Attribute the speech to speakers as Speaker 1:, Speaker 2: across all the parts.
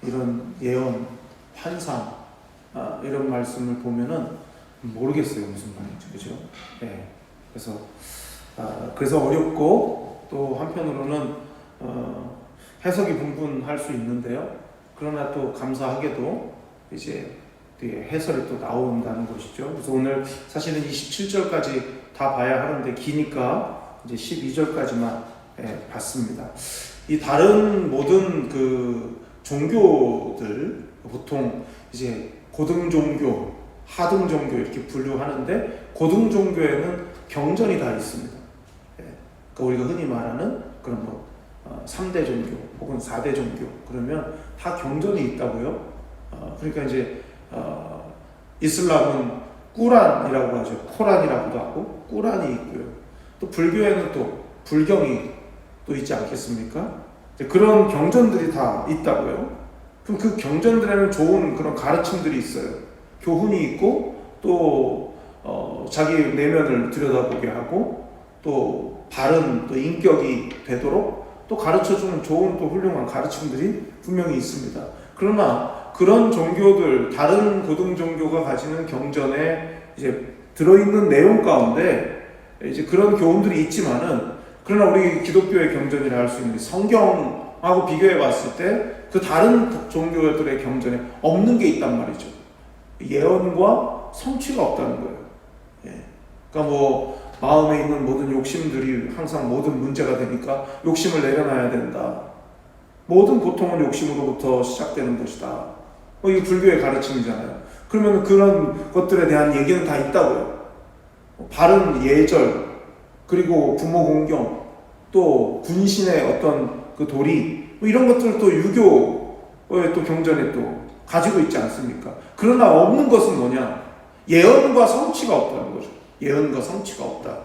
Speaker 1: 이런 예언, 환상 이런 말씀을 보면은 모르겠어요 무슨 말인지, 그죠? 네. 그래서 어렵고 또 한편으로는 해석이 분분할 수 있는데요. 그러나 또 감사하게도 이제 해설이 또 나온다는 것이죠. 그래서 오늘 사실은 27절까지 다 봐야 하는데 기니까 이제 12절까지만 봤습니다. 이 다른 모든 그 종교들 보통 이제 고등 종교, 하등 종교 이렇게 분류하는데 고등 종교에는 경전이 다 있습니다. 그러니까 우리가 흔히 말하는 그런 3대 종교 혹은 4대 종교 그러면 다 경전이 있다고요. 그러니까 이제 이슬람은 꾸란이라고 하죠. 코란이라고도 하고 꾸란이 있고요. 또 불교에는 또 불경이 또 있지 않겠습니까? 그런 경전들이 다 있다고요. 그럼 그 경전들에는 좋은 그런 가르침들이 있어요. 교훈이 있고 또 자기 내면을 들여다보게 하고 또 바른 또 인격이 되도록 또 가르쳐주는 좋은 또 훌륭한 가르침들이 분명히 있습니다. 그러나 그런 종교들, 다른 고등 종교가 가지는 경전에 이제 들어있는 내용 가운데 이제 그런 교훈들이 있지만은, 그러나 우리 기독교의 경전이라 할 수 있는 성경하고 비교해 봤을 때 그 다른 종교들의 경전에 없는 게 있단 말이죠. 예언과 성취가 없다는 거예요. 그러니까 마음에 있는 모든 욕심들이 항상 모든 문제가 되니까 욕심을 내려놔야 된다. 모든 고통은 욕심으로부터 시작되는 것이다. 이게 불교의 가르침이잖아요. 그러면 그런 것들에 대한 얘기는 다 있다고요. 바른 예절, 그리고 부모 공경, 또 군신의 어떤 그 도리, 이런 것들을 또 유교의 또 경전에 또 가지고 있지 않습니까? 그러나 없는 것은 뭐냐? 예언과 성취가 없다는 거죠. 예언과 성취가 없다.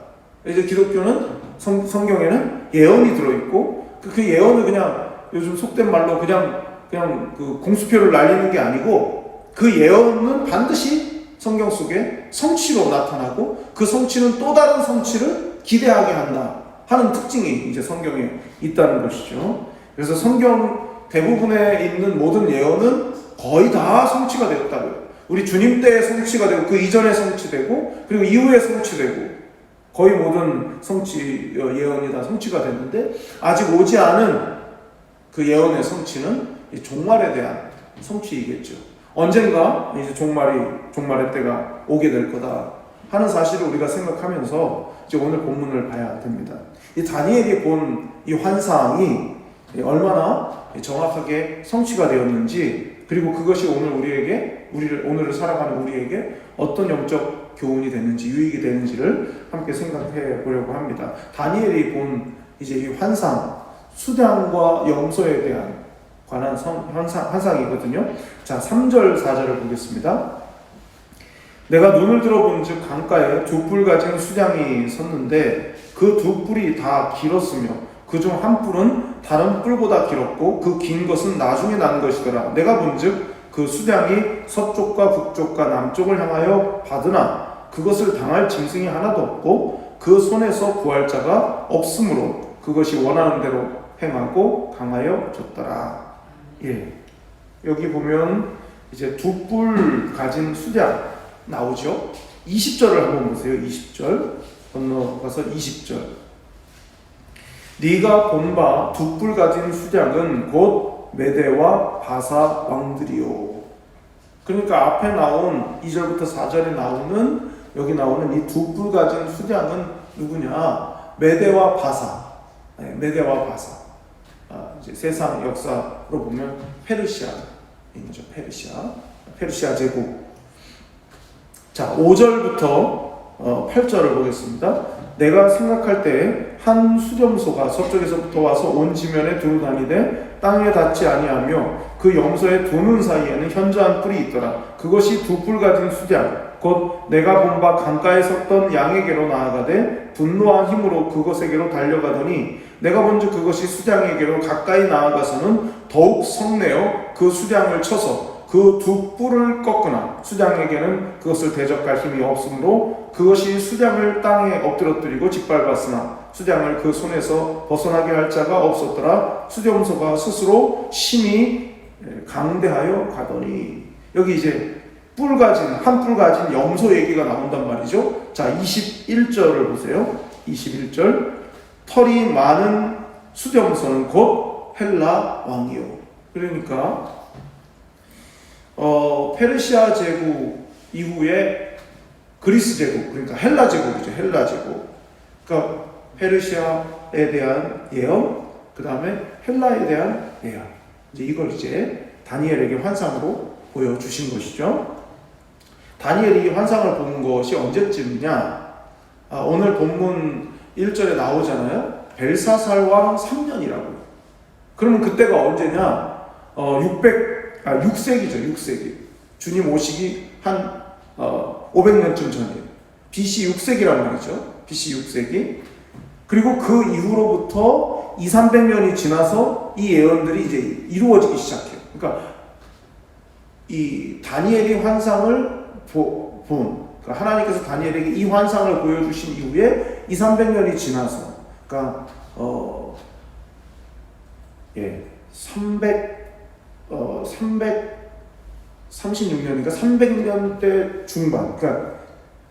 Speaker 1: 이제 기독교는 성경에는 예언이 들어있고 그 예언을 그냥 요즘 속된 말로 그냥 그 공수표를 날리는 게 아니고 그 예언은 반드시 성경 속에 성취로 나타나고 그 성취는 또 다른 성취를 기대하게 한다 하는 특징이 이제 성경에 있다는 것이죠. 그래서 성경 대부분에 있는 모든 예언은 거의 다 성취가 되었다고요. 우리 주님 때에 성취가 되고 그 이전에 성취되고 그리고 이후에 성취되고 거의 모든 예언이 다 성취가 됐는데 아직 오지 않은 그 예언의 성취는 종말에 대한 성취이겠죠. 언젠가 이제 종말의 때가 오게 될 거다 하는 사실을 우리가 생각하면서 이제 오늘 본문을 봐야 됩니다. 이 다니엘이 본 이 환상이 얼마나 정확하게 성취가 되었는지, 그리고 그것이 오늘을 살아가는 우리에게 어떤 영적 교훈이 되는지, 유익이 되는지를 함께 생각해 보려고 합니다. 다니엘이 본 이제 이 환상, 수량과 염소에 관한 환상이거든요. 자, 3절, 4절을 보겠습니다. 내가 눈을 들어본즉 강가에 두 뿔 가진 수량이 섰는데 그 두 뿔이 다 길었으며 그중 한 뿔은 다른 뿔보다 길었고 그 긴 것은 나중에 난 것이더라. 내가 본즉 그 수량이 서쪽과 북쪽과 남쪽을 향하여 받으나 그것을 당할 짐승이 하나도 없고 그 손에서 구할 자가 없으므로 그것이 원하는 대로 행하고 강하여 졌더라. 여기 보면 이제 두 뿔 가진 수량 나오죠. 20절을 한번 보세요. 20절 건너가서 20절. 네가 본 바 두 뿔 가진 수량은 곧 메대와 바사 왕들이요. 그러니까 앞에 나온 2절부터 4절에 나오는 여기 나오는 이 두 뿔 가진 수량은 누구냐? 메대와 바사. 메대와 바사. 이제 세상 역사로 보면 페르시아인이죠. 페르시아 제국. 자, 5절부터 8절을 보겠습니다. 내가 생각할 때 한 수렴소가 서쪽에서부터 와서 온 지면에 두루 다니되 땅에 닿지 아니하며 그 염소의 두 눈 사이에는 현저한 뿔이 있더라. 그것이 두 뿔 가진 수량 곧 내가 본 바 강가에 섰던 양에게로 나아가되 분노와 힘으로 그것에게로 달려가더니 내가 본즉 그것이 수량에게로 가까이 나아가서는 더욱 성내어 그 수량을 쳐서 그 두 뿔을 꺾으나 수량에게는 그것을 대적할 힘이 없으므로 그것이 수량을 땅에 엎드러뜨리고 짓밟았으나 수량을 그 손에서 벗어나게 할 자가 없었더라. 수렴소가 스스로 심히 강대하여 가더니 여기 이제 한 뿔 가진 염소 얘기가 나온단 말이죠. 자, 21절을 보세요. 21절. 털이 많은 수렴소는 곧 헬라 왕이요. 그러니까 페르시아 제국 이후에 그리스 제국, 그러니까 헬라 제국이죠. 헬라 제국. 그러니까 페르시아에 대한 예언, 그 다음에 헬라에 대한 예언. 이걸 이제 다니엘에게 환상으로 보여주신 것이죠. 다니엘이 환상을 본 것이 언제쯤이냐? 오늘 본문 1절에 나오잖아요. 벨사살 왕 3년이라고. 그러면 그때가 언제냐? 6세기죠. 6세기. 주님 오시기 한 500년쯤 전이에요. BC 6세기란 말이죠. BC 6세기. 그리고 그 이후로부터 200~300년이 지나서 이 예언들이 이제 이루어지기 시작해요. 그러니까 이 다니엘이 환상을 그러니까 하나님께서 다니엘에게 이 환상을 보여주신 이후에 200~300년이 지나서, 그러니까 336년이니까 300년대 중반, 그러니까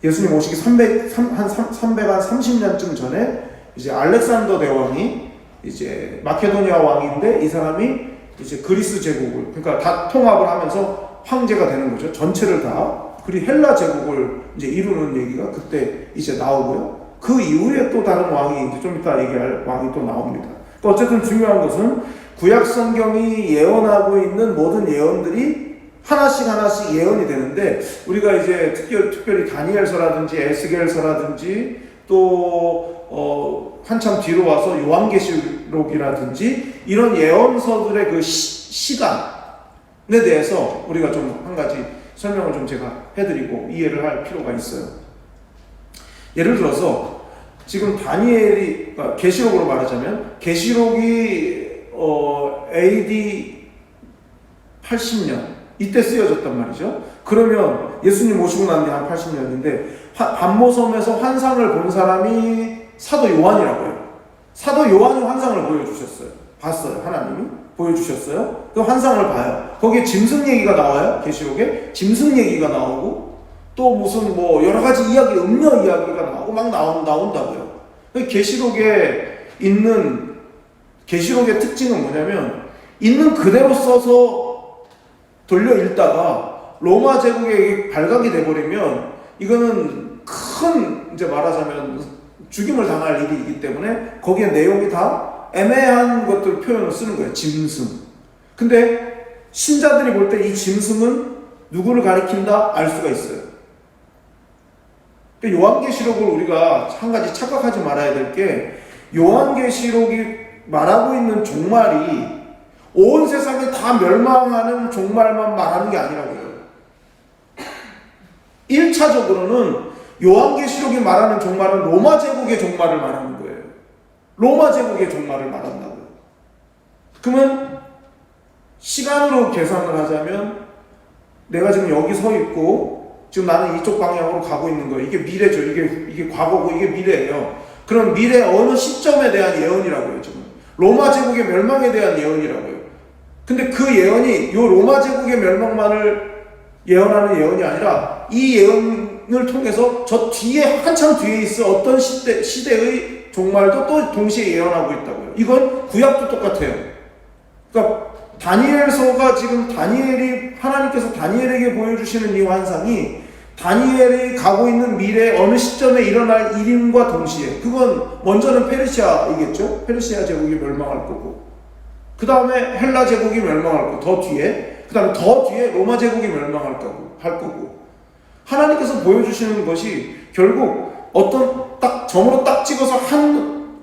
Speaker 1: 예수님 오시기 330년쯤 전에 이제 알렉산더 대왕이 이제 마케도니아 왕인데 이 사람이 이제 그리스 제국을, 그러니까 다 통합을 하면서 황제가 되는 거죠. 전체를 다. 그리고 헬라 제국을 이제 이루는 얘기가 그때 이제 나오고요. 그 이후에 또 다른 왕이 이제 좀 이따 얘기할 왕이 또 나옵니다. 그러니까 어쨌든 중요한 것은 구약 성경이 예언하고 있는 모든 예언들이 하나씩 예언이 되는데, 우리가 이제 특별히 다니엘서라든지 에스겔서라든지 또 한참 뒤로 와서 요한계시록이라든지 이런 예언서들의 그 시간에 대해서 우리가 좀 한 가지 설명을 좀 제가 해드리고 이해를 할 필요가 있어요. 예를 들어서 지금 다니엘이, 그러니까 계시록으로 말하자면 계시록이 AD 80년 이때 쓰여졌단 말이죠. 그러면 예수님 오시고 난 뒤 한 80년인데 반모섬에서 환상을 본 사람이 사도 요한이라고요. 사도 요한이 환상을 보여주셨어요. 봤어요. 하나님이 보여주셨어요. 그 환상을 봐요. 거기에 짐승 얘기가 나와요. 계시록에 짐승 얘기가 나오고 또 무슨 뭐 여러 가지 이야기, 음녀 이야기가 나오고 막 나온다고요. 계시록에 있는, 계시록의 특징은 뭐냐면 있는 그대로 써서 돌려 읽다가 로마 제국에 발각이 돼버리면 이거는 큰, 이제 말하자면 죽임을 당할 일이기 때문에 거기에 내용이 다 애매한 것들 표현을 쓰는 거예요. 짐승. 근데 신자들이 볼 때 이 짐승은 누구를 가리킨다 알 수가 있어요. 요한계시록을 우리가 한 가지 착각하지 말아야 될 게, 요한계시록이 말하고 있는 종말이 온 세상이 다 멸망하는 종말만 말하는 게 아니라고요. 1차적으로는 요한계시록이 말하는 종말은 로마 제국의 종말을 말하는 거예요. 로마 제국의 종말을 말한다고요. 그러면 시간으로 계산을 하자면 내가 지금 여기 서 있고 지금 나는 이쪽 방향으로 가고 있는 거예요. 이게 미래죠. 이게 과거고 이게 미래예요. 그럼 미래 어느 시점에 대한 예언이라고요. 지금 로마 제국의 멸망에 대한 예언이라고요. 근데 그 예언이 요 로마 제국의 멸망만을 예언하는 예언이 아니라 이 예언을 통해서 저 뒤에, 한참 뒤에 있을 어떤 시대의 종말도 또 동시에 예언하고 있다고요. 이건 구약도 똑같아요. 그러니까 다니엘서가 지금 하나님께서 다니엘에게 보여주시는 이 환상이 다니엘이 가고 있는 미래 어느 시점에 일어날 일임과 동시에, 그건 먼저는 페르시아이겠죠. 페르시아 제국이 멸망할 거고, 그 다음에 헬라 제국이 멸망할 거고, 더 뒤에, 그 다음에 더 뒤에 로마 제국이 멸망할 거고, 하나님께서 보여주시는 것이 결국 어떤 점으로 딱 찍어서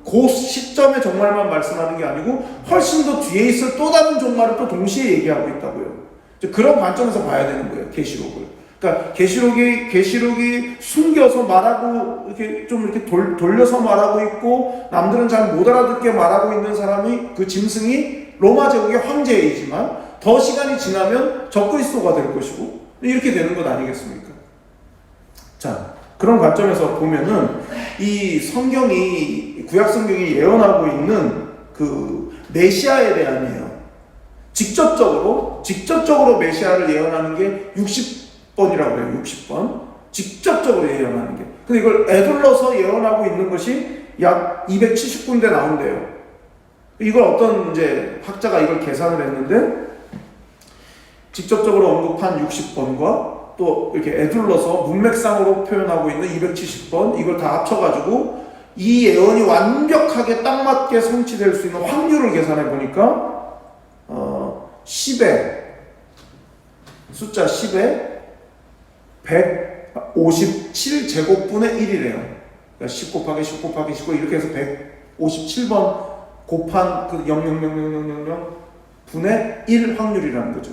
Speaker 1: 그 시점의 종말만 말씀하는 게 아니고 훨씬 더 뒤에 있을 또 다른 종말을 또 동시에 얘기하고 있다고요. 그런 관점에서 봐야 되는 거예요. 계시록을. 그러니까 계시록이 숨겨서 말하고 이렇게 좀 이렇게 돌려서 말하고 있고 남들은 잘 못 알아듣게 말하고 있는 사람이, 그 짐승이 로마 제국의 황제이지만 더 시간이 지나면 적그리스도가 될 것이고 이렇게 되는 것 아니겠습니까? 자, 그런 관점에서 보면은 이 구약 성경이 예언하고 있는 그 메시아에 대한 예언, 직접적으로 메시아를 예언하는 게 60번이라고 해요. 60번. 직접적으로 예언하는 게. 근데 이걸 애둘러서 예언하고 있는 것이 약 270군데 나온대요. 이걸 어떤 이제 학자가 이걸 계산을 했는데, 직접적으로 언급한 60번과 또 이렇게 애둘러서 문맥상으로 표현하고 있는 270번, 이걸 다 합쳐가지고 이 예언이 완벽하게 딱 맞게 성취될 수 있는 확률을 계산해 보니까 10에 숫자 10에 157제곱분의 1이래요. 그러니까 10 곱하기 10 곱하기 19 이렇게 해서 157번 곱한 그 0000000 분의 1 확률이라는 거죠.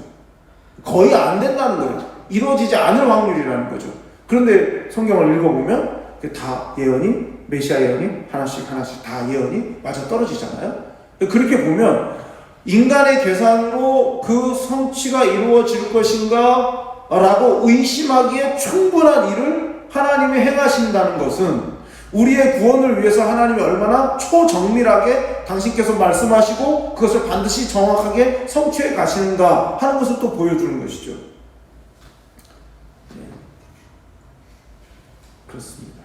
Speaker 1: 거의 안 된다는 거예요. 이루어지지 않을 확률이라는 거죠. 그런데 성경을 읽어보면 다 예언이, 메시아 예언이 하나씩 다 예언이 맞아 떨어지잖아요. 그렇게 보면 인간의 계산으로 그 성취가 이루어질 것인가 라고 의심하기에 충분한 일을 하나님이 행하신다는 것은 우리의 구원을 위해서 하나님이 얼마나 초정밀하게 당신께서 말씀하시고 그것을 반드시 정확하게 성취해 가시는가 하는 것을 또 보여주는 것이죠. 네. 그렇습니다.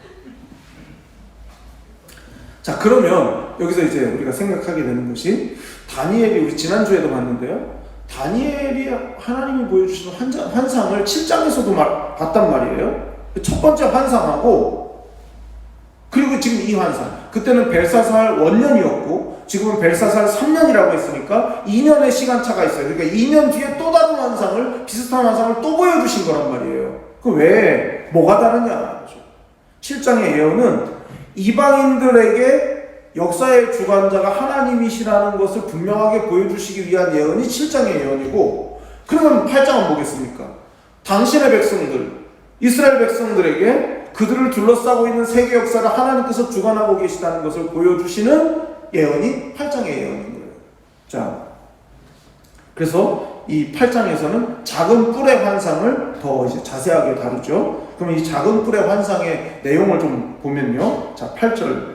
Speaker 1: 자, 그러면 여기서 이제 우리가 생각하게 되는 것이, 다니엘이 우리 지난주에도 봤는데요. 다니엘이 하나님이 보여주시는 환상을 7장에서도 봤단 말이에요. 첫 번째 환상하고, 그리고 지금 이 환상, 그때는 벨사살 원년이었고 지금은 벨사살 3년이라고 했으니까 2년의 시간차가 있어요. 그러니까 2년 뒤에 또 다른 환상을, 비슷한 환상을 또 보여주신 거란 말이에요. 그럼 왜, 뭐가 다르냐? 7장의 예언은 이방인들에게 역사의 주관자가 하나님이시라는 것을 분명하게 보여주시기 위한 예언이 7장의 예언이고, 그러면 8장은 뭐겠습니까? 당신의 백성들, 이스라엘 백성들에게 그들을 둘러싸고 있는 세계 역사를 하나님께서 주관하고 계시다는 것을 보여주시는 예언이 8장의 예언인 거예요. 자, 그래서 이 8장에서는 작은 뿔의 환상을 더 이제 자세하게 다루죠. 그럼 이 작은 뿔의 환상의 내용을 좀 보면요. 자, 8절.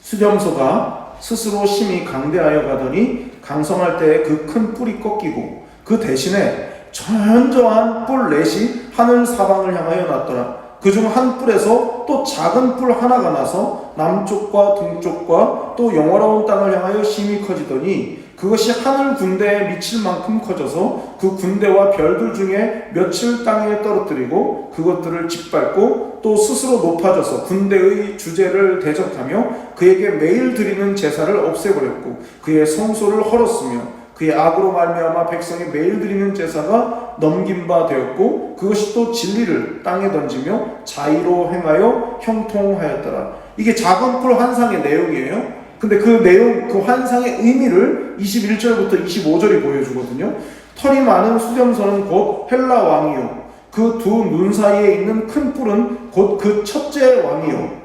Speaker 1: 수렴소가 스스로 심히 강대하여 가더니 강성할 때에 그 큰 뿔이 꺾이고 그 대신에 천저한 뿔 넷이 하늘 사방을 향하여 났더라. 그중 한 뿔에서 또 작은 뿔 하나가 나서 남쪽과 동쪽과 또 영화로운 땅을 향하여 심히 커지더니 그것이 하늘 군대에 미칠 만큼 커져서 그 군대와 별들 중에 몇을 땅에 떨어뜨리고 그것들을 짓밟고 또 스스로 높아져서 군대의 주제를 대적하며 그에게 매일 드리는 제사를 없애버렸고 그의 성소를 헐었으며 그의 악으로 말미암아 백성이 매일 드리는 제사가 넘긴 바 되었고 그것이 또 진리를 땅에 던지며 자의로 행하여 형통하였더라. 이게 작은 뿔 환상의 내용이에요. 근데 그 내용, 그 환상의 의미를 21절부터 25절이 보여주거든요. 털이 많은 수렴소는 곧 헬라 왕이요 그 두 눈 사이에 있는 큰 뿔은 곧 그 첫째 왕이요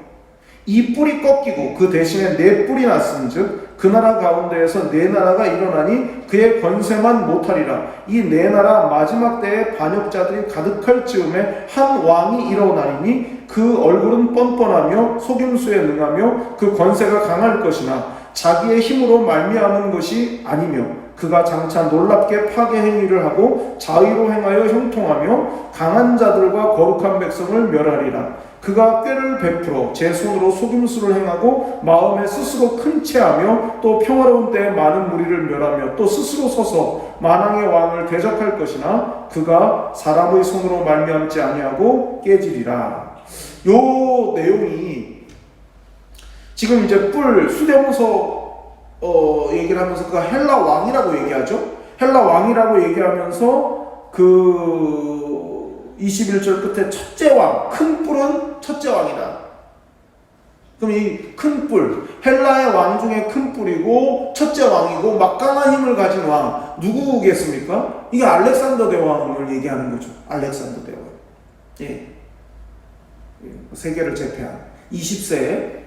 Speaker 1: 이 뿔이 꺾이고 그 대신에 네 뿔이 났은즉 그 나라 가운데에서 네 나라가 일어나니 그의 권세만 못하리라. 이 네 나라 마지막 때에 반역자들이 가득할 즈음에 한 왕이 일어나리니 그 얼굴은 뻔뻔하며 속임수에 능하며 그 권세가 강할 것이나 자기의 힘으로 말미암은 것이 아니며 그가 장차 놀랍게 파괴 행위를 하고 자의로 행하여 형통하며 강한 자들과 거룩한 백성을 멸하리라. 그가 꾀를 베풀어 제 손으로 속임수를 행하고 마음에 스스로 큰 체하며 또 평화로운 때에 많은 무리를 멸하며 또 스스로 서서 만왕의 왕을 대적할 것이나 그가 사람의 손으로 말미암지 아니하고 깨지리라. 요 내용이 지금 이제 뿔 수렴소 얘기를 하면서 그가 헬라 왕이라고 얘기하죠. 헬라 왕이라고 얘기하면서 그 21절 끝에 첫째 왕, 큰 뿔은 첫째 왕이다. 그럼 이 큰 뿔, 헬라의 왕 중에 큰 뿔이고 첫째 왕이고 막강한 힘을 가진 왕, 누구겠습니까? 이게 알렉산더 대왕을 얘기하는 거죠. 알렉산더 대왕. 예. 세계를 제패한 20세에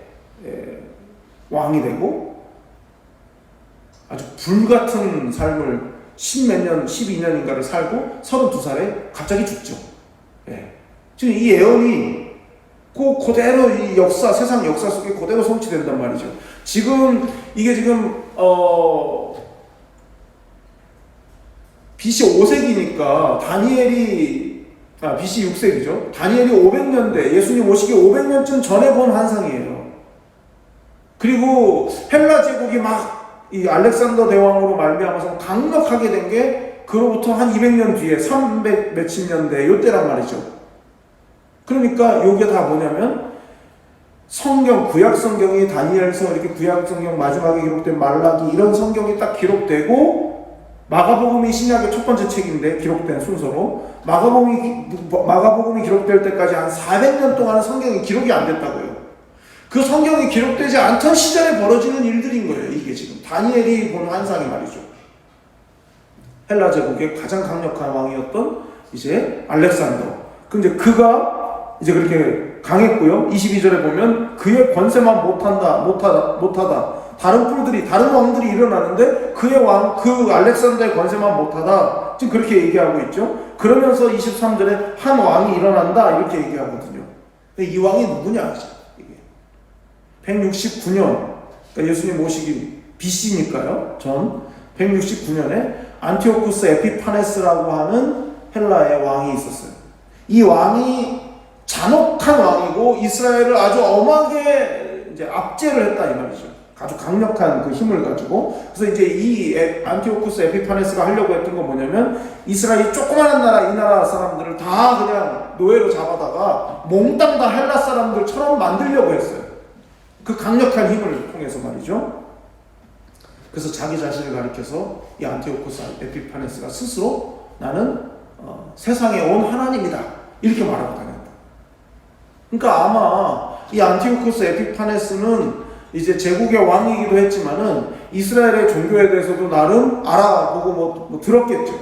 Speaker 1: 왕이 되고 아주 불같은 삶을 10몇 년, 12년인가를 살고 32살에 갑자기 죽죠. 예. 지금 이 예언이 그대로 이 역사, 세상 역사 속에 그대로 성취된단 말이죠. 지금 이게 지금 BC 5세기니까 BC 6세기죠. 다니엘이 500년대, 예수님 오시기 500년쯤 전에 본 환상이에요. 그리고 헬라 제국이 막 이 알렉산더 대왕으로 말미암아서 강력하게 된 게 그로부터 한 200년 뒤에 300 몇십 년대 요때란 말이죠. 그러니까 요게 다 뭐냐면 성경, 구약 성경이 다니엘서 이렇게 구약 성경 마지막에 기록된 말라기 이런 성경이 딱 기록되고 마가복음이 신약의 첫 번째 책인데 기록된 순서로 마가복음이 기록될 때까지 한 400년 동안은 성경이 기록이 안 됐다고요. 그 성경이 기록되지 않던 시절에 벌어지는 일들인 거예요. 이게 지금 다니엘이 본 환상이 말이죠. 헬라 제국의 가장 강력한 왕이었던 이제 알렉산더. 근데 그가 이제 그렇게 강했고요. 22절에 보면 그의 권세만 못하다. 다른 왕들이 일어나는데 그 알렉산더의 권세만 못하다. 지금 그렇게 얘기하고 있죠. 그러면서 23절에 한 왕이 일어난다. 이렇게 얘기하거든요. 근데 이 왕이 누구냐? 이게 169년, 그러니까 예수님 오시기 BC니까요. 전 169년에 안티오쿠스 에피파네스라고 하는 헬라의 왕이 있었어요. 이 왕이 잔혹한 왕이고 이스라엘을 아주 엄하게 이제 압제를 했다 이 말이죠. 아주 강력한 그 힘을 가지고. 그래서 이제 이 안티오쿠스 에피파네스가 하려고 했던 건 뭐냐면 이스라엘이 조그마한 나라, 이 나라 사람들을 다 그냥 노예로 잡아다가 몽땅 다 헬라 사람들처럼 만들려고 했어요. 그 강력한 힘을 통해서 말이죠. 그래서 자기 자신을 가리켜서 이 안티오쿠스 에피파네스가 스스로 나는 세상에 온 하나님이다 이렇게 말하고 다녔다. 그러니까 아마 이 안티오쿠스 에피파네스는 이제 제국의 왕이기도 했지만은 이스라엘의 종교에 대해서도 나름 알아보고 뭐 들었겠죠.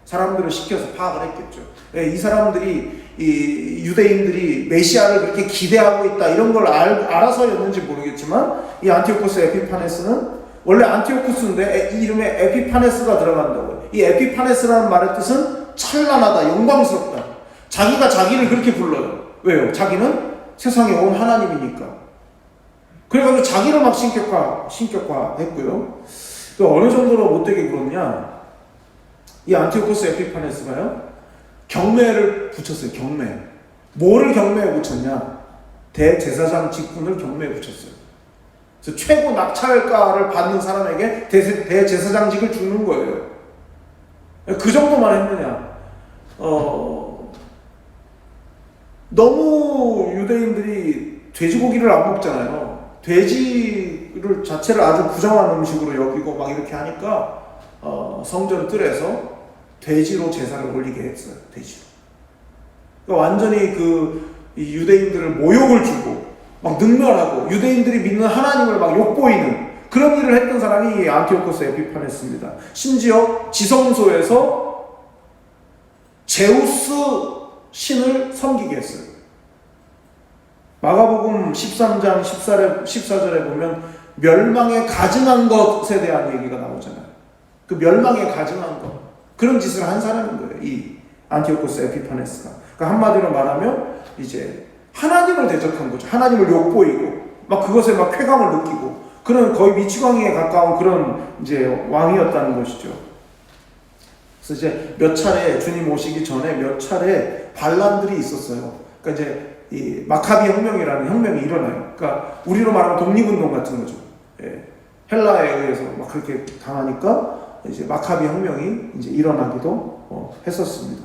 Speaker 1: 사람들을 시켜서 파악을 했겠죠. 이 사람들이 이 유대인들이 메시아를 그렇게 기대하고 있다 이런 걸 알아서였는지 모르겠지만 이 안티오쿠스 에피파네스는 원래 안티오쿠스인데 이 이름에 에피파네스가 들어간다고요. 이 에피파네스라는 말의 뜻은 찬란하다, 영광스럽다. 자기가 자기를 그렇게 불러요. 왜요? 자기는 세상에 온 하나님이니까. 그래가지고 자기를 막 신격화했고요. 어느 정도로 못되게 그렇냐? 이 안티오쿠스 에피파네스가요, 경매를 붙였어요. 경매. 뭐를 경매에 붙였냐? 대제사장 직분을 경매에 붙였어요. 그래서 최고 낙찰가를 받는 사람에게 대제사장직을 주는 거예요. 그 정도만 했느냐? 너무 유대인들이 돼지고기를 안 먹잖아요. 돼지를 자체를 아주 부정한 음식으로 여기고 막 이렇게 하니까 성전 뜰에서 돼지로 제사를 올리게 했어요. 돼지로. 그러니까 완전히 이 유대인들을 모욕을 주고 막 능멸하고 유대인들이 믿는 하나님을 막 욕보이는 그런 일을 했던 사람이 안티오쿠스 에피파네스입니다. 심지어 지성소에서 제우스 신을 섬기게 했어요. 마가복음 13장 14절에 보면 멸망에 가증한 것에 대한 얘기가 나오잖아요. 그 멸망에 가증한 것, 그런 짓을 한 사람인 거예요. 이 안티오쿠스 에피파네스가. 그러니까 한마디로 말하면 이제 하나님을 대적한 거죠. 하나님을 욕보이고 막 그것에 막 쾌감을 느끼고 그런 거의 미치광이에 가까운 그런 이제 왕이었다는 것이죠. 그래서 이제 몇 차례 주님 오시기 전에 몇 차례 반란들이 있었어요. 그러니까 이제 이 마카비 혁명이라는 혁명이 일어나요. 그러니까 우리로 말하면 독립운동 같은 거죠. 예. 헬라에 의해서 막 그렇게 당하니까 이제 마카비 혁명이 이제 일어나기도 했었습니다.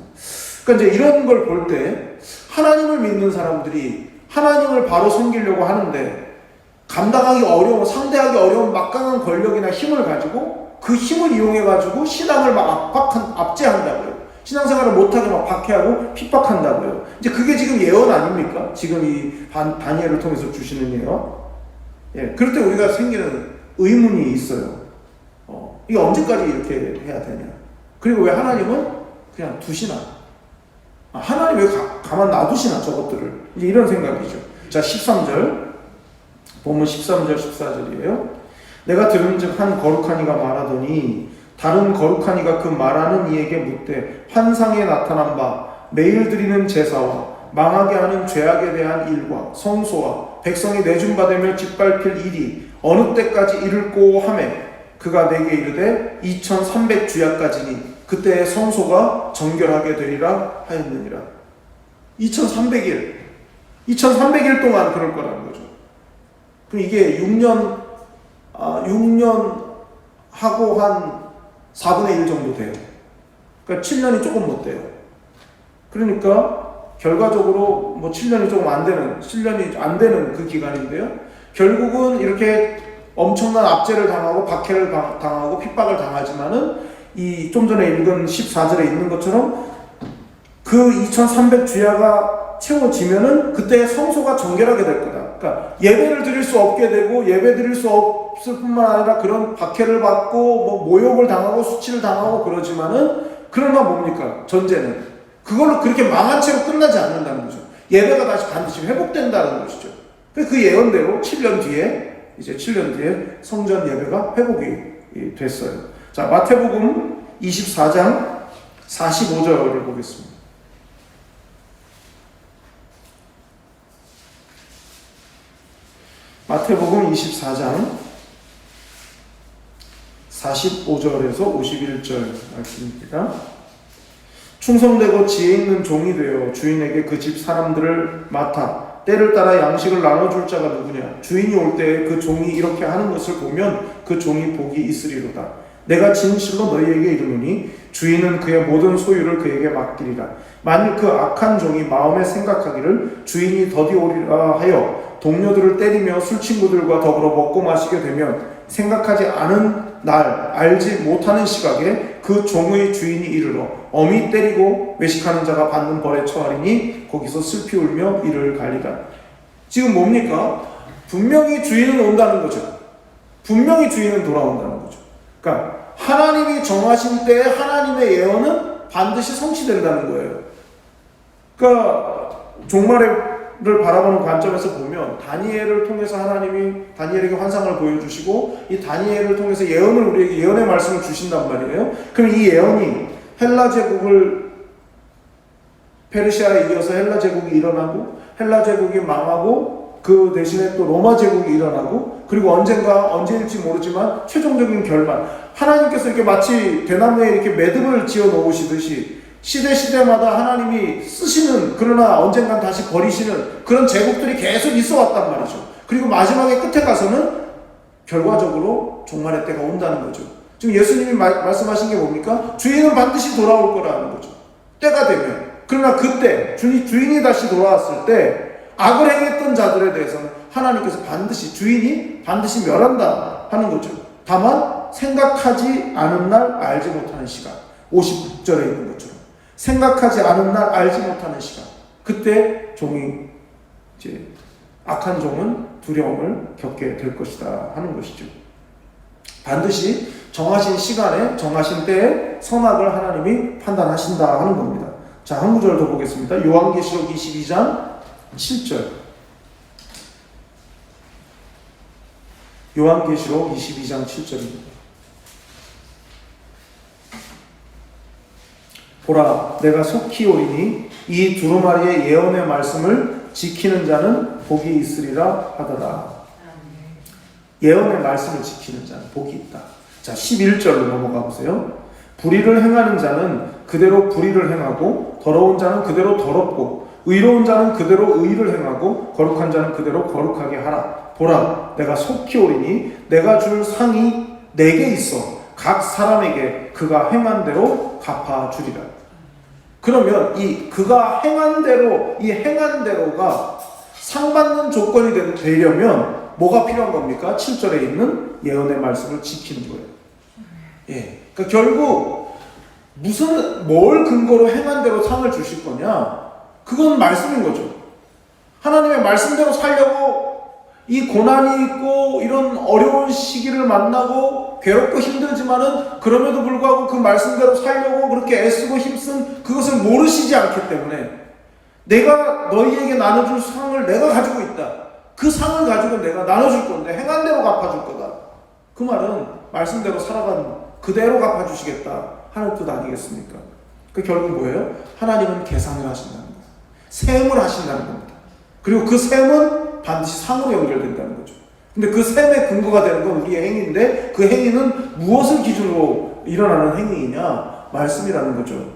Speaker 1: 그러니까 이제 이런 걸 볼 때 하나님을 믿는 사람들이 하나님을 바로 섬기려고 하는데 감당하기 어려운, 상대하기 어려운 막강한 권력이나 힘을 가지고 그 힘을 이용해가지고 신앙을 막 압제한다고요. 신앙생활을 못하게 막 박해하고 핍박한다고요. 이제 그게 지금 예언 아닙니까? 지금 이 다니엘을 통해서 주시는 예언. 예, 그럴 때 우리가 생기는 의문이 있어요. 이게 언제까지 이렇게 해야 되냐? 그리고 왜 하나님은 그냥 두시나? 하나님 왜 가만 놔두시나 저것들을? 이제 이런 생각이죠. 자, 13절. 본문 13절 14절이에요. 내가 들은즉 한 거룩한 이가 말하더니 다른 거룩한 이가 그 말하는 이에게 묻되 환상에 나타난 바 매일 드리는 제사와 망하게 하는 죄악에 대한 일과 성소와 백성이 내준받으며 짓밟힐 일이 어느 때까지 이를꼬 하매 그가 내게 이르되 2300주야까지니 그때 성소가 정결하게 되리라 하였느니라. 2300일 2300일 동안 그럴 거라는 거죠. 그럼 이게 6년 하고 한 4분의 1 정도 돼요. 그러니까 7년이 조금 못 돼요. 그러니까 결과적으로 뭐 7년이 조금 안 되는, 7년이 안 되는 그 기간인데요. 결국은 이렇게 엄청난 압제를 당하고 박해를 당하고 핍박을 당하지만은 이 좀 전에 읽은 14절에 있는 것처럼 그 2300주야가 채워지면은 그때 성소가 정결하게 될 거다. 그러니까 예배를 드릴 수 없게 되고 예배 드릴 수 없을 뿐만 아니라 그런 박해를 받고 뭐 모욕을 당하고 수치를 당하고 그러지만은 그러나 뭡니까? 전제는 그걸로 그렇게 망한 채로 끝나지 않는다는 거죠. 예배가 다시 반드시 회복된다는 것이죠. 그 예언대로 7년 뒤에 성전 예배가 회복이 됐어요. 자, 마태복음 24장 45절을 보겠습니다. 마태복음 24장 45절에서 51절 말씀입니다. 충성되고 지혜 있는 종이 되어 주인에게 그 집 사람들을 맡아 때를 따라 양식을 나눠줄 자가 누구냐? 주인이 올 때에 그 종이 이렇게 하는 것을 보면 그 종이 복이 있으리로다. 내가 진실로 너희에게 이르노니 주인은 그의 모든 소유를 그에게 맡기리라. 만일 그 악한 종이 마음에 생각하기를 주인이 더디 오리라 하여 동료들을 때리며 술친구들과 더불어 먹고 마시게 되면 생각하지 않은 날 알지 못하는 시각에 그 종의 주인이 이르러 엄히 때리고 외식하는 자가 받는 벌에 처하리니 거기서 슬피 울며 이를 갈리라. 지금 뭡니까? 분명히 주인은 온다는 거죠. 분명히 주인은 돌아온다는 거죠. 그러니까 하나님이 정하신 때에 하나님의 예언은 반드시 성취된다는 거예요. 그러니까 종말을 바라보는 관점에서 보면 다니엘을 통해서 하나님이 다니엘에게 환상을 보여주시고 이 다니엘을 통해서 예언을 우리에게 예언의 말씀을 주신단 말이에요. 그럼 이 예언이 헬라 제국을 페르시아에 이어서 헬라 제국이 일어나고 헬라 제국이 망하고 그 대신에 또 로마 제국이 일어나고 그리고 언제일지 모르지만 최종적인 결말 하나님께서 이렇게 마치 대나무에 이렇게 매듭을 지어 놓으시듯이 시대마다 하나님이 쓰시는 그러나 언젠간 다시 버리시는 그런 제국들이 계속 있어 왔단 말이죠. 그리고 마지막에 끝에 가서는 결과적으로 종말의 때가 온다는 거죠. 지금 예수님이 말씀하신 게 뭡니까? 주인은 반드시 돌아올 거라는 거죠. 때가 되면. 그러나 그때 주인이 다시 돌아왔을 때 악을 행했던 자들에 대해서는 하나님께서 주인이 반드시 멸한다 하는 거죠. 다만 생각하지 않은 날 알지 못하는 시간. 50절에 있는 것처럼 생각하지 않은 날 알지 못하는 시간. 그때 종이 악한 종은 두려움을 겪게 될 것이다 하는 것이죠. 반드시 정하신 시간에 정하신 때에 선악을 하나님이 판단하신다 하는 겁니다. 자, 한 구절 더 보겠습니다. 요한계시록 22장 7절. 요한계시록 22장 7절입니다. 보라, 내가 속히 오리니 이 두루마리의 예언의 말씀을 지키는 자는 복이 있으리라 하더라. 예언의 말씀을 지키는 자는 복이 있다. 자, 11절로 넘어가 보세요. 불의를 행하는 자는 그대로 불의를 행하고 더러운 자는 그대로 더럽고 의로운 자는 그대로 의를 행하고 거룩한 자는 그대로 거룩하게 하라. 보라, 내가 속히 오리니 내가 줄 상이 내게 있어 각 사람에게 그가 행한 대로 갚아주리라. 그러면 이 그가 행한 대로, 이 행한 대로가 상받는 조건이 되려면 뭐가 필요한 겁니까? 7절에 있는 예언의 말씀을 지키는 거예요. 예. 그러니까 결국 뭘 근거로 행한 대로 상을 주실 거냐? 그건 말씀인 거죠. 하나님의 말씀대로 살려고 이 고난이 있고 이런 어려운 시기를 만나고 괴롭고 힘들지만은 그럼에도 불구하고 그 말씀대로 살려고 그렇게 애쓰고 힘쓴 그것을 모르시지 않기 때문에 내가 너희에게 나눠줄 상을 내가 가지고 있다. 그 상을 가지고 내가 나눠줄 건데 행한 대로 갚아줄 거다. 그 말은 말씀대로 살아간 그대로 갚아주시겠다 하는 뜻 아니겠습니까? 그 결국 뭐예요? 하나님은 계산을 하신다는 거예요. 셈을 하신다는 겁니다. 그리고 그 셈은 반드시 상으로 연결된다는 거죠. 근데 그 셈의 근거가 되는 건 우리의 행위인데 그 행위는 무엇을 기준으로 일어나는 행위이냐? 말씀이라는 거죠.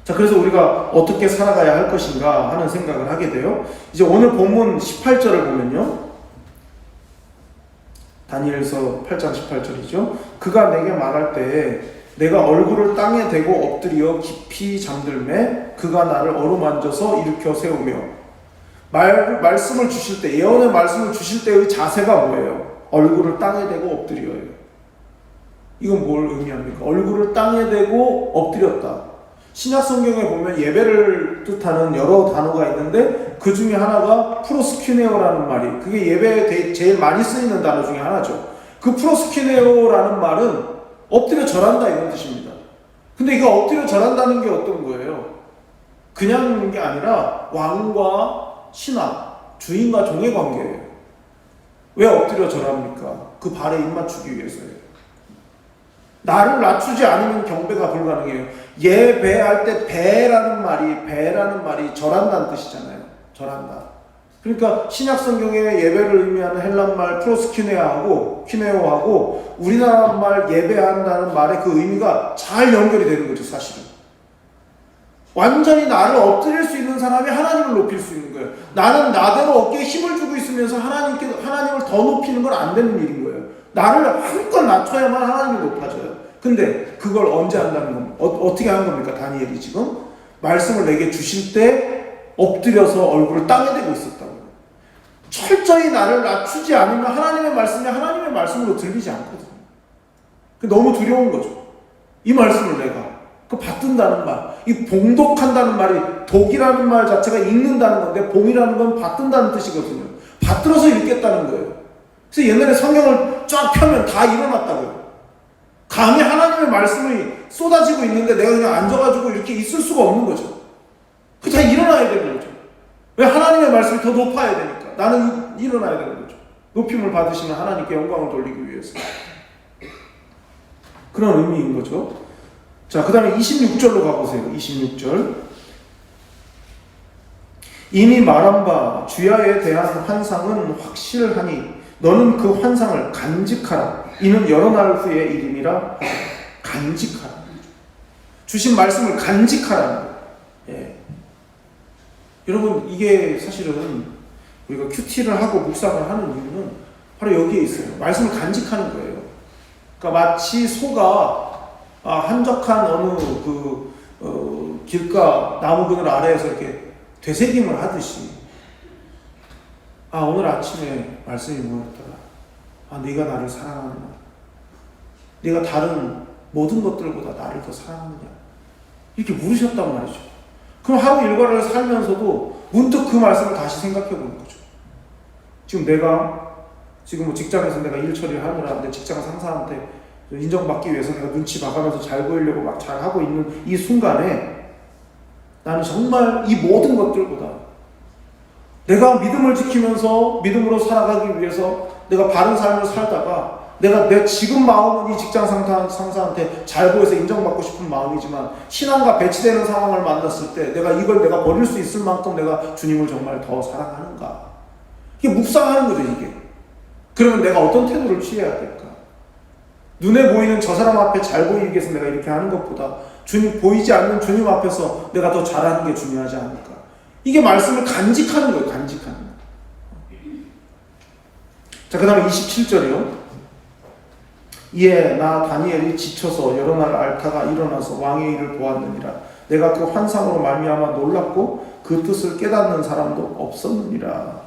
Speaker 1: 자, 그래서 우리가 어떻게 살아가야 할 것인가 하는 생각을 하게 돼요. 이제 오늘 본문 18절을 보면요. 다니엘서 8장 18절이죠. 그가 내게 말할 때에 내가 얼굴을 땅에 대고 엎드려 깊이 잠들매 그가 나를 어루만져서 일으켜 세우며 말씀을 주실 때, 예언의 말씀을 주실 때의 자세가 뭐예요? 얼굴을 땅에 대고 엎드려요. 이건 뭘 의미합니까? 얼굴을 땅에 대고 엎드렸다. 신약 성경에 보면 예배를 뜻하는 여러 단어가 있는데 그 중에 하나가 프로스큐네오라는 말이, 그게 예배에 제일 많이 쓰이는 단어 중에 하나죠. 그 프로스큐네오라는 말은 엎드려 절한다 이런 뜻입니다. 근데 이거 엎드려 절한다는 게 어떤 거예요? 그냥 게 아니라 왕과 신하, 주인과 종의 관계예요. 왜 엎드려 절합니까? 그 발에 입맞추기 위해서예요. 나를 낮추지 않으면 경배가 불가능해요. 예배할 때 배라는 말이 절한다는 뜻이잖아요. 절한다. 그러니까 신약 성경의 예배를 의미하는 헬란말 퀴네오하고 우리나라 말 예배한다는 말의 그 의미가 잘 연결이 되는 거죠, 사실은. 완전히 나를 엎드릴 수 있는 사람이 하나님을 높일 수 있는 거예요. 나는 나대로 어깨에 힘을 주고 있으면서 하나님을 더 높이는 건 안 되는 일인 거예요. 나를 한껏 낮춰야만 하나님이 높아져요. 근데 그걸 언제 한다는 겁니까? 어떻게 하는 겁니까? 다니엘이 지금 말씀을 내게 주실 때 엎드려서 얼굴을 땅에 대고 있었다고. 철저히 나를 낮추지 않으면 하나님의 말씀이 하나님의 말씀으로 들리지 않거든요. 너무 두려운 거죠. 이 말씀을 내가 받든다는 말, 이 봉독한다는 말이, 독이라는 말 자체가 읽는다는 건데 봉이라는 건 받든다는 뜻이거든요. 받들어서 읽겠다는 거예요. 그래서 옛날에 성경을 쫙 펴면 다 일어났다고요. 감히 하나님의 말씀이 쏟아지고 있는데 내가 그냥 앉아가지고 이렇게 있을 수가 없는 거죠. 다 일어나야 되는 거죠. 왜? 하나님의 말씀이 더 높아야 되니까. 나는 일어나야 되는 거죠. 높임을 받으시면 하나님께 영광을 돌리기 위해서. 그런 의미인 거죠. 자, 그 다음에 26절로 가보세요. 26절. 이미 말한 바 주야에 대한 환상은 확실하니 너는 그 환상을 간직하라. 이는 여러 날 후의 일임이라. 간직하라. 주신 말씀을 간직하라. 예. 여러분, 이게 사실은 우리가 큐티를 하고 묵상을 하는 이유는 바로 여기에 있어요. 말씀을 간직하는 거예요. 그러니까 마치 소가 한적한 어느 길가 나무 그늘 아래에서 이렇게 되새김을 하듯이, 오늘 아침에 말씀이 뭐였더라? 네가 나를 사랑하느냐? 네가 다른 모든 것들보다 나를 더 사랑하느냐? 이렇게 물으셨단 말이죠. 그럼 하루 일과를 살면서도 문득 그 말씀을 다시 생각해 보는 거죠. 지금 뭐 직장에서 내가 일 처리를 하느라 내 직장 상사한테 인정받기 위해서 내가 눈치 봐가면서 잘 보이려고 막 잘하고 있는 이 순간에 나는 정말 이 모든 것들보다 내가 믿음을 지키면서 믿음으로 살아가기 위해서 내가 바른 삶을 살다가 내 지금 마음은 이 직장 상사한테 잘 보여서 인정받고 싶은 마음이지만 신앙과 배치되는 상황을 만났을 때 이걸 내가 버릴 수 있을 만큼 내가 주님을 정말 더 사랑하는가? 이게 묵상하는 거죠, 이게. 그러면 내가 어떤 태도를 취해야 될까? 눈에 보이는 저 사람 앞에 잘 보이기 위해서 내가 이렇게 하는 것보다 보이지 않는 주님 앞에서 내가 더 잘하는 게 중요하지 않을까? 이게 말씀을 간직하는 거예요, 간직하는 거. 자, 그 다음에 27절이요. 이에 나 다니엘이 지쳐서 여러 날 앓다가 일어나서 왕의 일을 보았느니라. 내가 그 환상으로 말미암아 놀랐고 그 뜻을 깨닫는 사람도 없었느니라.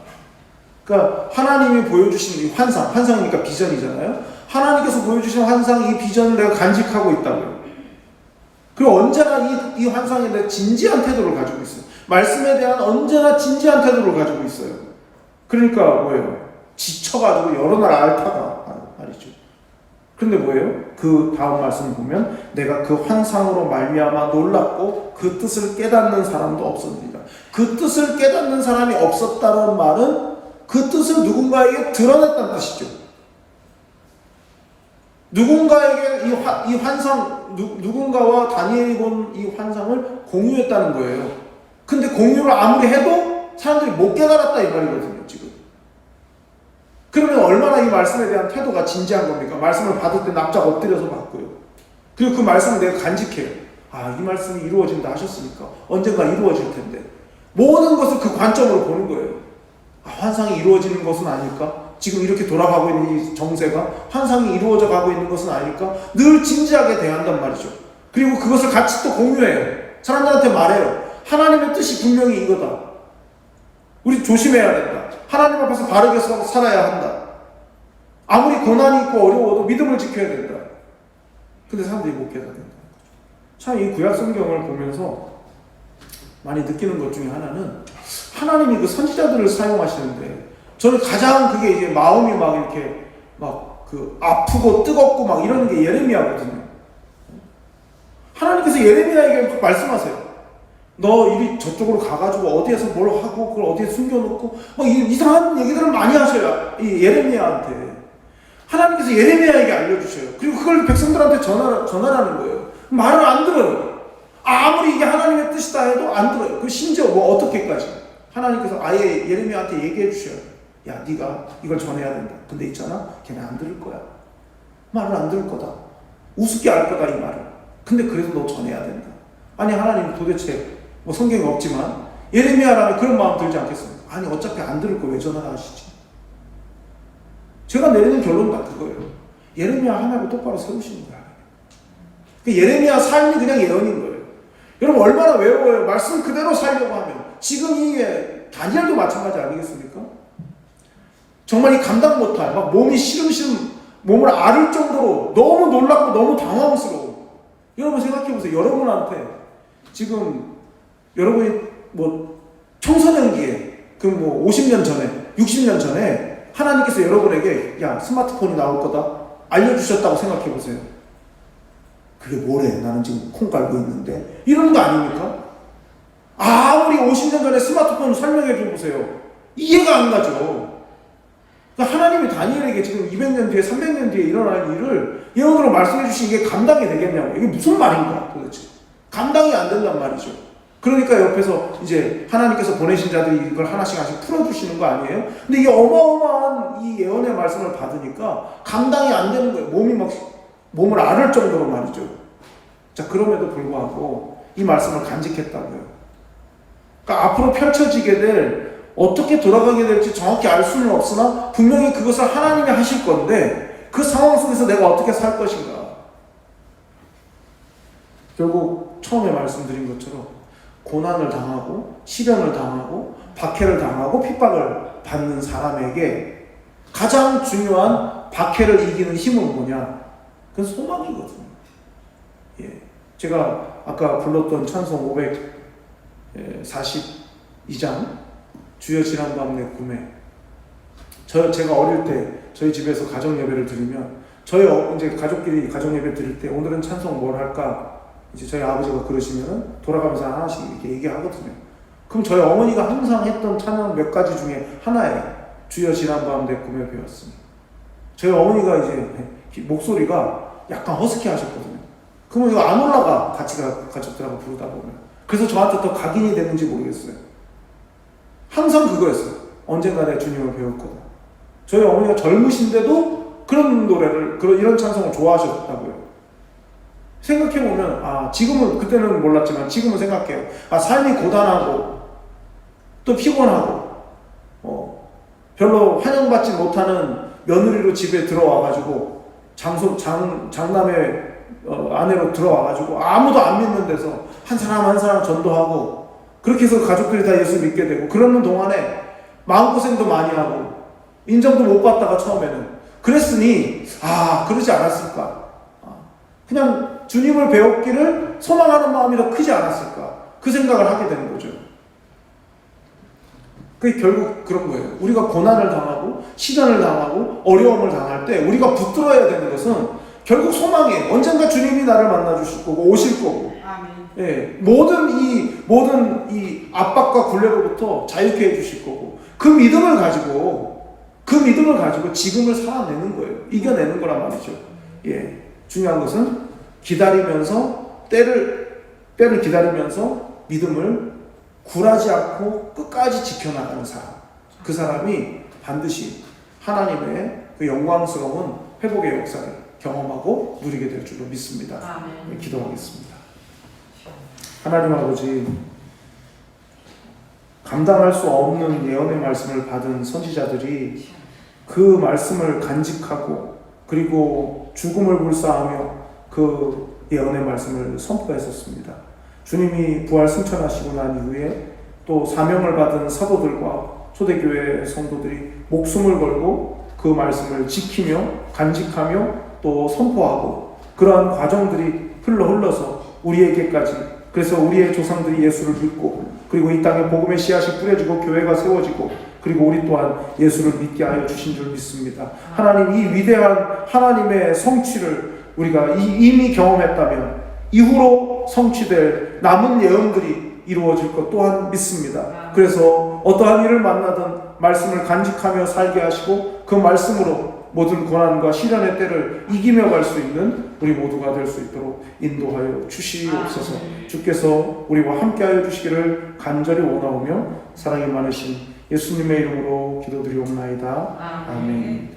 Speaker 1: 그러니까 하나님이 보여주신 이 환상이니까 비전이잖아요. 하나님께서 보여주신 환상, 이 비전을 내가 간직하고 있다고요. 그리고 언제나 이 환상에 대해 진지한 태도를 가지고 있어요. 말씀에 대한 언제나 진지한 태도를 가지고 있어요. 그러니까 뭐예요? 지쳐가지고 여러 날 앓다가 말이죠. 그런데 뭐예요? 그 다음 말씀 보면 내가 그 환상으로 말미암아 놀랐고 그 뜻을 깨닫는 사람도 없었느니라. 그 뜻을 깨닫는 사람이 없었다는 말은 그 뜻을 누군가에게 드러냈다는 뜻이죠. 누군가에게 이 환상, 누군가와 다니엘이 본 이 환상을 공유했다는 거예요. 근데 공유를 아무리 해도 사람들이 못 깨달았다 이 말이거든요, 지금. 그러면 얼마나 이 말씀에 대한 태도가 진지한 겁니까? 말씀을 받을 때 납작 엎드려서 받고요. 그리고 그 말씀을 내가 간직해요. 아, 이 말씀이 이루어진다 하셨으니까 언젠가 이루어질 텐데. 모든 것을 그 관점으로 보는 거예요. 아, 환상이 이루어지는 것은 아닐까? 지금 이렇게 돌아가고 있는 이 정세가 환상이 이루어져 가고 있는 것은 아닐까? 늘 진지하게 대한단 말이죠. 그리고 그것을 같이 또 공유해요. 사람들한테 말해요. 하나님의 뜻이 분명히 이거다. 우리 조심해야 된다. 하나님 앞에서 바르게 살아야 한다. 아무리 고난이 있고 어려워도 믿음을 지켜야 된다. 근데 사람들이 못 깨닫는다. 참 이 구약 성경을 보면서 많이 느끼는 것 중에 하나는 하나님이 그 선지자들을 사용하시는데 저는 가장 그게 이제 마음이 막 이렇게 막 그 아프고 뜨겁고 막 이런 게 예레미야거든요. 하나님께서 예레미야에게 말씀하세요. 너 이리 저쪽으로 가가지고 어디에서 뭘 하고 그걸 어디에 숨겨놓고 막 이상한 얘기들을 많이 하셔요. 이 예레미야한테. 하나님께서 예레미야에게 알려주셔요. 그리고 그걸 백성들한테 전하라는 거예요. 말을 안 들어요. 아무리 이게 하나님의 뜻이다 해도 안 들어요. 그 심지어 뭐 어떻게까지 하나님께서 아예 예레미야한테 얘기해 주셔요. 야, 네가 이걸 전해야 된다. 근데 있잖아, 걔네 안 들을 거야. 말을 안 들을 거다. 우습게 알 거다, 이 말을. 근데 그래도 너 전해야 된다. 아니, 하나님 도대체 뭐 성경에 없지만 예레미야라면 그런 마음 들지 않겠습니까? 아니, 어차피 안 들을 거 왜 전화를 하시지? 제가 내리는 결론은 다 그거예요. 예레미야 하나를 똑바로 세우시는 거야. 그 예레미야 삶이 그냥 예언인 거예요. 여러분 얼마나 외로워요. 말씀 그대로 살려고 하면. 지금 이게 다니엘도 마찬가지 아니겠습니까? 정말 이 감당 못할, 막 몸이 시름시름 몸을 앓을 정도로 너무 놀랍고 너무 당황스러워. 여러분 생각해보세요. 여러분한테 지금 여러분이 뭐 청소년기에 그 뭐 50년 전에 60년 전에 하나님께서 여러분에게 야 스마트폰이 나올 거다 알려주셨다고 생각해보세요. 그게 뭐래? 나는 지금 콩 깔고 있는데 이러는 거 아닙니까? 아무리 50년 전에 스마트폰을 설명해 줘보세요. 이해가 안 가죠. 그러니까 하나님이 다니엘에게 지금 200년 뒤에 300년 뒤에 일어날 일을 예언으로 말씀해 주신 이게 감당이 되겠냐고. 이게 무슨 말인가 도대체. 감당이 안 된단 말이죠. 그러니까 옆에서 이제 하나님께서 보내신 자들이 이걸 하나씩 풀어주시는 거 아니에요? 근데 이게 어마어마한 이 예언의 말씀을 받으니까 감당이 안 되는 거예요. 몸을 앓을 정도로 말이죠. 자, 그럼에도 불구하고 이 말씀을 간직했다고요. 그러니까 앞으로 펼쳐지게 될 어떻게 돌아가게 될지 정확히 알 수는 없으나 분명히 그것을 하나님이 하실 건데 그 상황 속에서 내가 어떻게 살 것인가. 결국 처음에 말씀드린 것처럼 고난을 당하고 시련을 당하고 박해를 당하고 핍박을 받는 사람에게 가장 중요한 박해를 이기는 힘은 뭐냐? 그건 소망이거든요. 예. 제가 아까 불렀던 찬송 542장 주여 지난 밤 내 꿈에 제가 어릴 때 저희 집에서 가정 예배를 드리면 저희 이제 가족끼리 가정 예배 드릴 때 오늘은 찬송 뭘 할까? 이제 저희 아버지가 그러시면은 돌아가면서 하나씩 이렇게 얘기하거든요. 그럼 저희 어머니가 항상 했던 찬양 몇 가지 중에 하나에 주여 지난 밤 내 꿈에 배웠습니다. 저희 어머니가 이제 목소리가 약간 허스키 하셨거든요. 그러면 이거 안 올라가 가족들하고 부르다 보면. 그래서 저한테 더 각인이 됐는지 모르겠어요. 항상 그거였어요. 언젠가 내 주님을 배울 거다. 저희 어머니가 젊으신데도 그런 노래를 이런 찬송을 좋아하셨다고요. 생각해보면 지금은 그때는 몰랐지만 지금은 생각해요. 삶이 고단하고 또 피곤하고 별로 환영받지 못하는 며느리로 집에 들어와가지고 장남의 아내로 들어와가지고 아무도 안 믿는 데서 한 사람 한 사람 전도하고 그렇게 해서 가족들이 다 예수 믿게 되고 그러는 동안에 마음고생도 많이 하고 인정도 못 받다가 처음에는 그랬으니 그러지 않았을까. 그냥 주님을 배웠기를 소망하는 마음이 더 크지 않았을까. 그 생각을 하게 되는 거죠. 그게 결국 그런 거예요. 우리가 고난을 당하고 시련을 당하고 어려움을 당할 때 우리가 붙들어야 되는 것은 결국 소망이에요. 언젠가 주님이 나를 만나 주실 거고 오실 거고.
Speaker 2: 아멘.
Speaker 1: 예, 모든 이 압박과 굴레로부터 자유케 해 주실 거고 그 믿음을 가지고 지금을 살아내는 거예요. 이겨내는 거란 말이죠. 예, 중요한 것은 기다리면서 때를 기다리면서 믿음을 굴하지 않고 끝까지 지켜나가는 사람. 그 사람이 반드시 하나님의 그 영광스러운 회복의 역사를 경험하고 누리게 될 줄로 믿습니다.
Speaker 2: 아멘.
Speaker 1: 기도하겠습니다. 하나님 아버지, 감당할 수 없는 예언의 말씀을 받은 선지자들이 그 말씀을 간직하고 그리고 죽음을 불사하며 그 예언의 말씀을 선포했었습니다. 주님이 부활 승천하시고 난 이후에 또 사명을 받은 사도들과 초대교회 성도들이 목숨을 걸고 그 말씀을 지키며 간직하며 또 선포하고 그러한 과정들이 흘러서 우리에게까지, 그래서 우리의 조상들이 예수를 믿고 그리고 이 땅에 복음의 씨앗이 뿌려지고 교회가 세워지고 그리고 우리 또한 예수를 믿게 하여 주신 줄 믿습니다. 하나님, 이 위대한 하나님의 성취를 우리가 이미 경험했다면 이후로 성취될 남은 예언들이 이루어질 것 또한 믿습니다. 그래서 어떠한 일을 만나든 말씀을 간직하며 살게 하시고 그 말씀으로 모든 고난과 시련의 때를 이기며 갈 수 있는 우리 모두가 될 수 있도록 인도하여 주시옵소서. 주께서 우리와 함께하여 주시기를 간절히 원하오며 사랑이 많으신 예수님의 이름으로 기도드리옵나이다. 아멘.